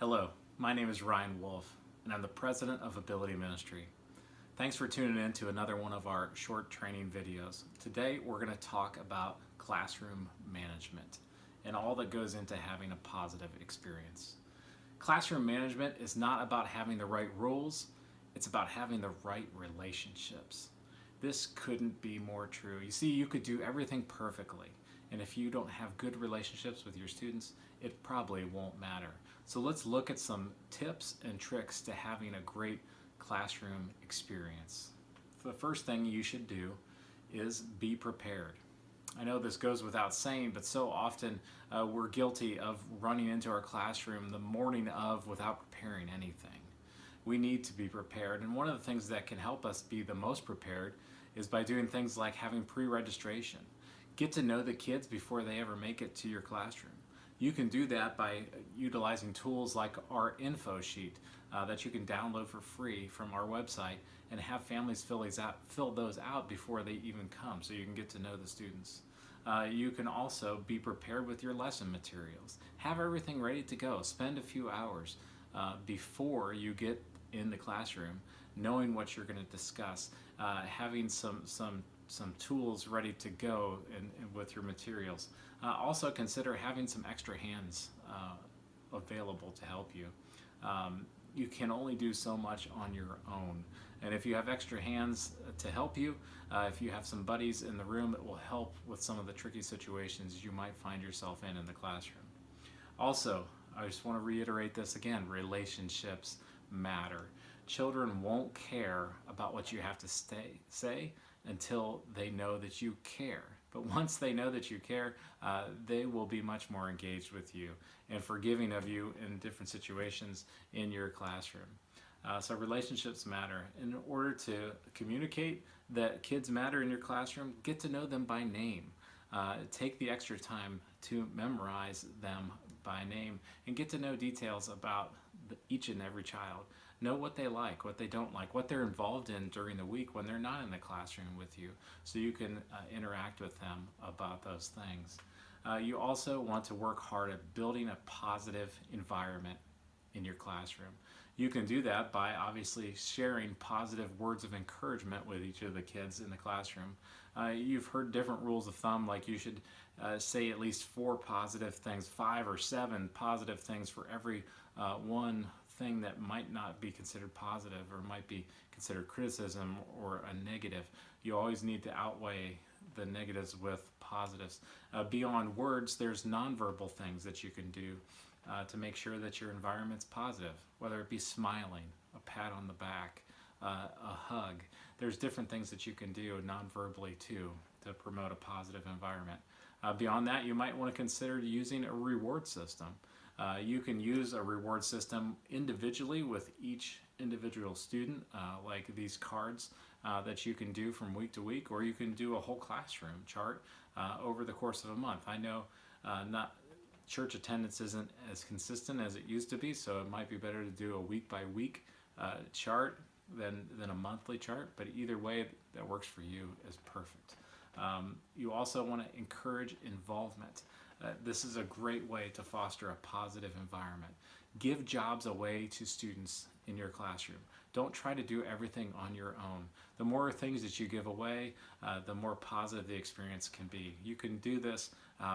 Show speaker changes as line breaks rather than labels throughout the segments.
Hello, my name is Ryan Wolf, and I'm the president of Ability Ministry. Thanks for tuning in to another one of our short training videos. Today we're going to talk about classroom management and all that goes into having a positive experience. Classroom management is not about having the right rules, it's about having the right relationships. This couldn't be more true. You see, you could do everything perfectly, and if you don't have good relationships with your students, it probably won't matter. So let's look at some tips and tricks to having a great classroom experience. The first thing you should do is be prepared. I know this goes without saying, but so often we're guilty of running into our classroom the morning of without preparing anything. We need to be prepared, and one of the things that can help us be the most prepared is by doing things like having pre-registration. Get to know the kids before they ever make it to your classroom. You can do that by utilizing tools like our info sheet that you can download for free from our website and have families fill those out before they even come, so you can get to know the students. You can also be prepared with your lesson materials. Have everything ready to go. Spend a few hours before you get in the classroom, knowing what you're going to discuss, having some tools ready to go with your materials. Also consider having some extra hands available to help you. You can only do so much on your own, and if you have extra hands to help you, if you have some buddies in the room, it will help with some of the tricky situations you might find yourself in the classroom. Also, I just want to reiterate this again, relationships matter. Children won't care about what you have to say until they know that you care. But once they know that you care, they will be much more engaged with you and forgiving of you in different situations in your classroom. So relationships matter. In order to communicate that kids matter in your classroom, get to know them by name. Take the extra time to memorize them by name and get to know details about each and every child. Know what they like, what they don't like, what they're involved in during the week when they're not in the classroom with you, so you can interact with them about those things. You also want to work hard at building a positive environment in your classroom. You can do that by obviously sharing positive words of encouragement with each of the kids in the classroom. You've heard different rules of thumb, like you should say at least 4 positive things, 5 or 7 positive things for every one thing that might not be considered positive or might be considered criticism or a negative. You always need to outweigh the negatives with positives. Beyond words, there's nonverbal things that you can do to make sure that your environment's positive, whether it be smiling, a pat on the back, a hug. There's different things that you can do non-verbally too to promote a positive environment. Beyond that, you might want to consider using a reward system. You can use a reward system individually with each individual student, like these cards that you can do from week to week, or you can do a whole classroom chart over the course of a month. I know not church attendance isn't as consistent as it used to be, so it might be better to do a week by week chart than a monthly chart, but either way that works for you is perfect. You also want to encourage involvement. This is a great way to foster a positive environment. Give jobs away to students in your classroom. Don't try to do everything on your own. The more things that you give away, the more positive the experience can be. You can do this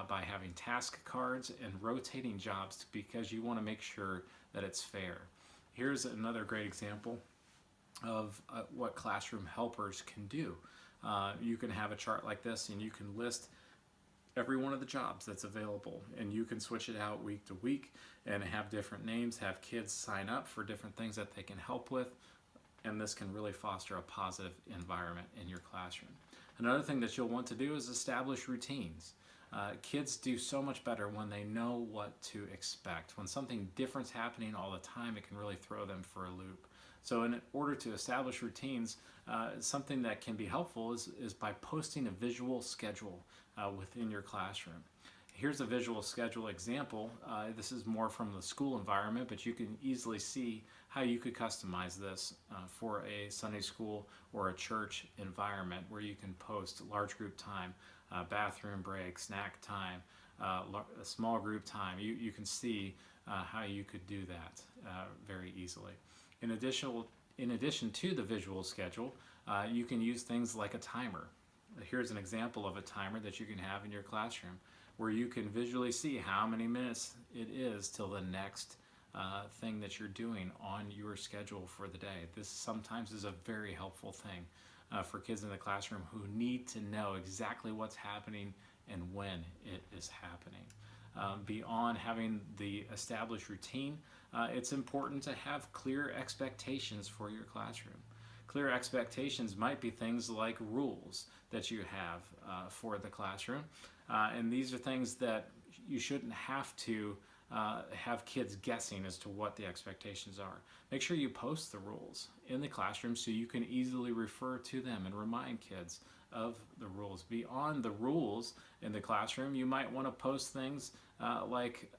by having task cards and rotating jobs because you want to make sure that it's fair. Here's another great example of what classroom helpers can do. You can have a chart like this and you can list every one of the jobs that's available, and you can switch it out week to week and have different names, have kids sign up for different things that they can help with, and this can really foster a positive environment in your classroom. Another thing that you'll want to do is establish routines. Kids do so much better when they know what to expect. When something different's happening all the time, it can really throw them for a loop. So in order to establish routines, something that can be helpful is by posting a visual schedule within your classroom. Here's a visual schedule example. This is more from the school environment, but you can easily see how you could customize this for a Sunday school or a church environment where you can post large group time, bathroom break, snack time, a small group time. You can see how you could do that very easily. In addition to the visual schedule, you can use things like a timer. Here's an example of a timer that you can have in your classroom where you can visually see how many minutes it is till the next thing that you're doing on your schedule for the day. This sometimes is a very helpful thing for kids in the classroom who need to know exactly what's happening and when it is happening. Beyond having the established routine, it's important to have clear expectations for your classroom. Clear expectations might be things like rules that you have for the classroom, and these are things that you shouldn't have to have kids guessing as to what the expectations are. Make sure you post the rules in the classroom so you can easily refer to them and remind kids of the rules. Beyond the rules in the classroom, you might want to post things like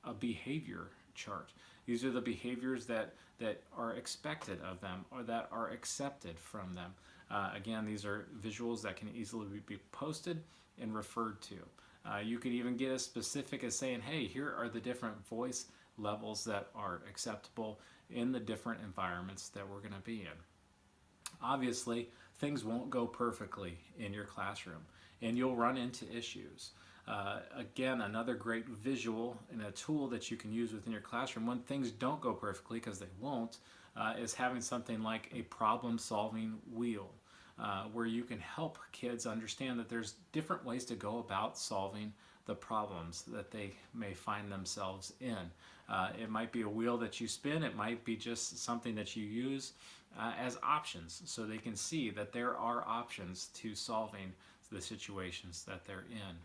a behavior chart. These are the behaviors that are expected of them or that are accepted from them. Again, these are visuals that can easily be posted and referred to. You could even get as specific as saying, hey, here are the different voice levels that are acceptable in the different environments that we're going to be in. Obviously, things won't go perfectly in your classroom, and you'll run into issues. Again, another great visual and a tool that you can use within your classroom when things don't go perfectly, because they won't, is having something like a problem-solving wheel, where you can help kids understand that there's different ways to go about solving the problems that they may find themselves in. It might be a wheel that you spin, it might be just something that you use as options so they can see that there are options to solving the situations that they're in.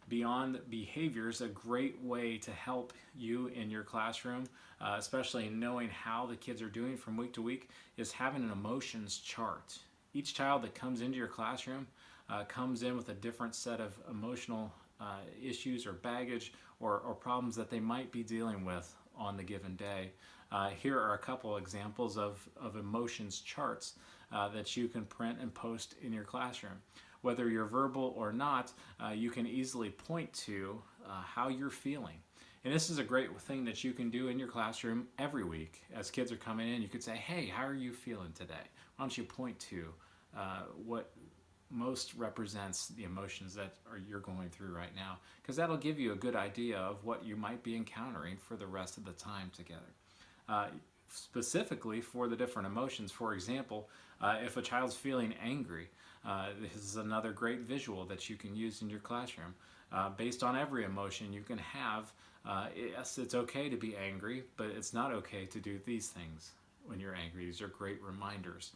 Beyond behaviors, a great way to help you in your classroom, especially knowing how the kids are doing from week to week, is having an emotions chart. Each child that comes into your classroom comes in with a different set of emotional issues or baggage or problems that they might be dealing with on the given day. Here are a couple examples of emotions charts that you can print and post in your classroom. Whether you're verbal or not, you can easily point to how you're feeling. And this is a great thing that you can do in your classroom every week. As kids are coming in, you could say, hey, how are you feeling today? Why don't you point to what most represents the emotions that you're going through right now, because that'll give you a good idea of what you might be encountering for the rest of the time together. Specifically for the different emotions, for example, if a child's feeling angry, this is another great visual that you can use in your classroom. Based on every emotion you can have, yes, it's okay to be angry, but it's not okay to do these things when you're angry. These are great reminders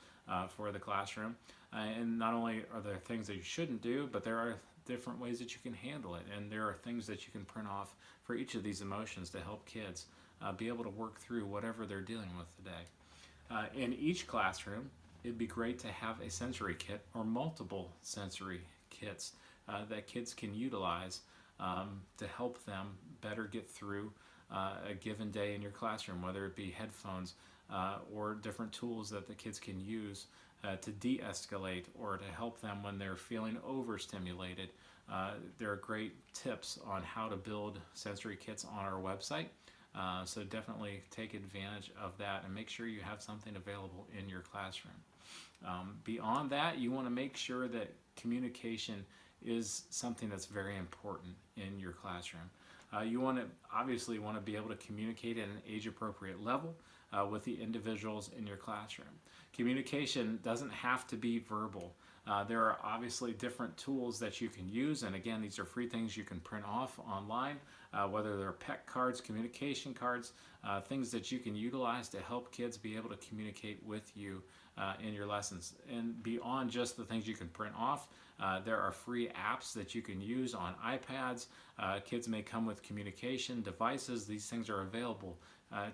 for the classroom. And not only are there things that you shouldn't do, but there are different ways that you can handle it. And there are things that you can print off for each of these emotions to help kids be able to work through whatever they're dealing with today. In each classroom, it'd be great to have a sensory kit or multiple sensory kits that kids can utilize to help them better get through a given day in your classroom, whether it be headphones or different tools that the kids can use to de-escalate or to help them when they're feeling overstimulated. There are great tips on how to build sensory kits on our website. So definitely take advantage of that and make sure you have something available in your classroom. Beyond that, you want to make sure that communication is something that's very important in your classroom. You obviously want to be able to communicate at an age-appropriate level with the individuals in your classroom. Communication doesn't have to be verbal. There are obviously different tools that you can use, and again, these are free things you can print off online, whether they're PEC cards, communication cards, things that you can utilize to help kids be able to communicate with you in your lessons. And beyond just the things you can print off, there are free apps that you can use on iPads. Kids may come with communication devices. These things are available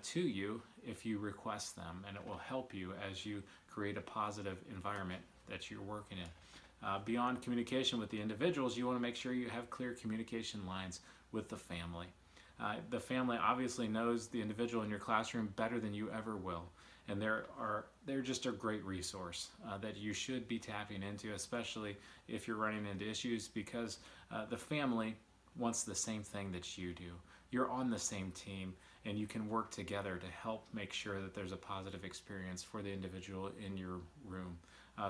to you if you request them, and it will help you as you create a positive environment that you're working in. Beyond communication with the individuals, you want to make sure you have clear communication lines with the family. The family obviously knows the individual in your classroom better than you ever will, and they're just a great resource that you should be tapping into, especially if you're running into issues, because the family wants the same thing that you do. You're on the same team, and you can work together to help make sure that there's a positive experience for the individual in your room.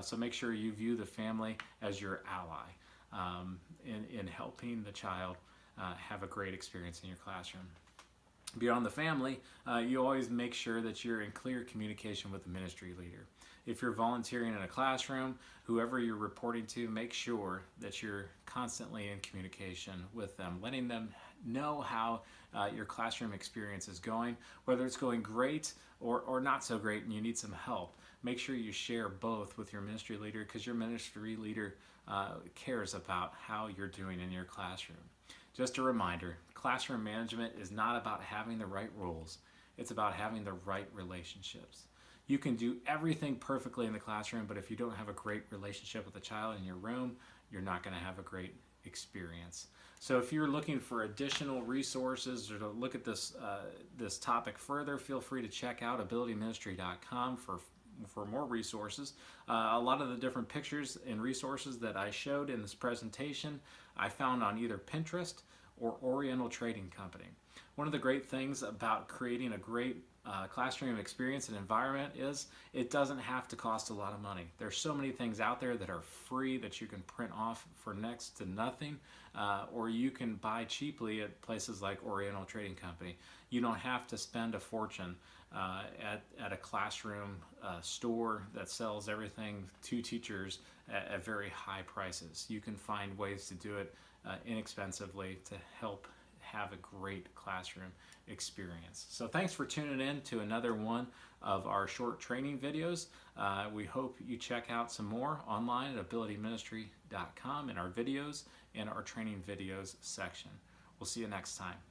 So make sure you view the family as your ally in helping the child have a great experience in your classroom. Beyond the family, you always make sure that you're in clear communication with the ministry leader. If you're volunteering in a classroom, whoever you're reporting to, make sure that you're constantly in communication with them, letting them know how your classroom experience is going, whether it's going great or not so great and you need some help. Make sure you share both with your ministry leader, because your ministry leader cares about how you're doing in your classroom. Just a reminder, classroom management is not about having the right rules. It's about having the right relationships. You can do everything perfectly in the classroom, but if you don't have a great relationship with the child in your room, you're not going to have a great experience. So if you're looking for additional resources or to look at this topic further, feel free to check out abilityministry.com for more resources. A lot of the different pictures and resources that I showed in this presentation, I found on either Pinterest or Oriental Trading Company. One of the great things about creating a great classroom experience and environment is it doesn't have to cost a lot of money. There's so many things out there that are free that you can print off for next to nothing, or you can buy cheaply at places like Oriental Trading Company. You don't have to spend a fortune at a classroom store that sells everything to teachers at very high prices. You can find ways to do it inexpensively to help have a great classroom experience. So thanks for tuning in to another one of our short training videos. We hope you check out some more online at abilityministry.com in our videos and our training videos section. We'll see you next time.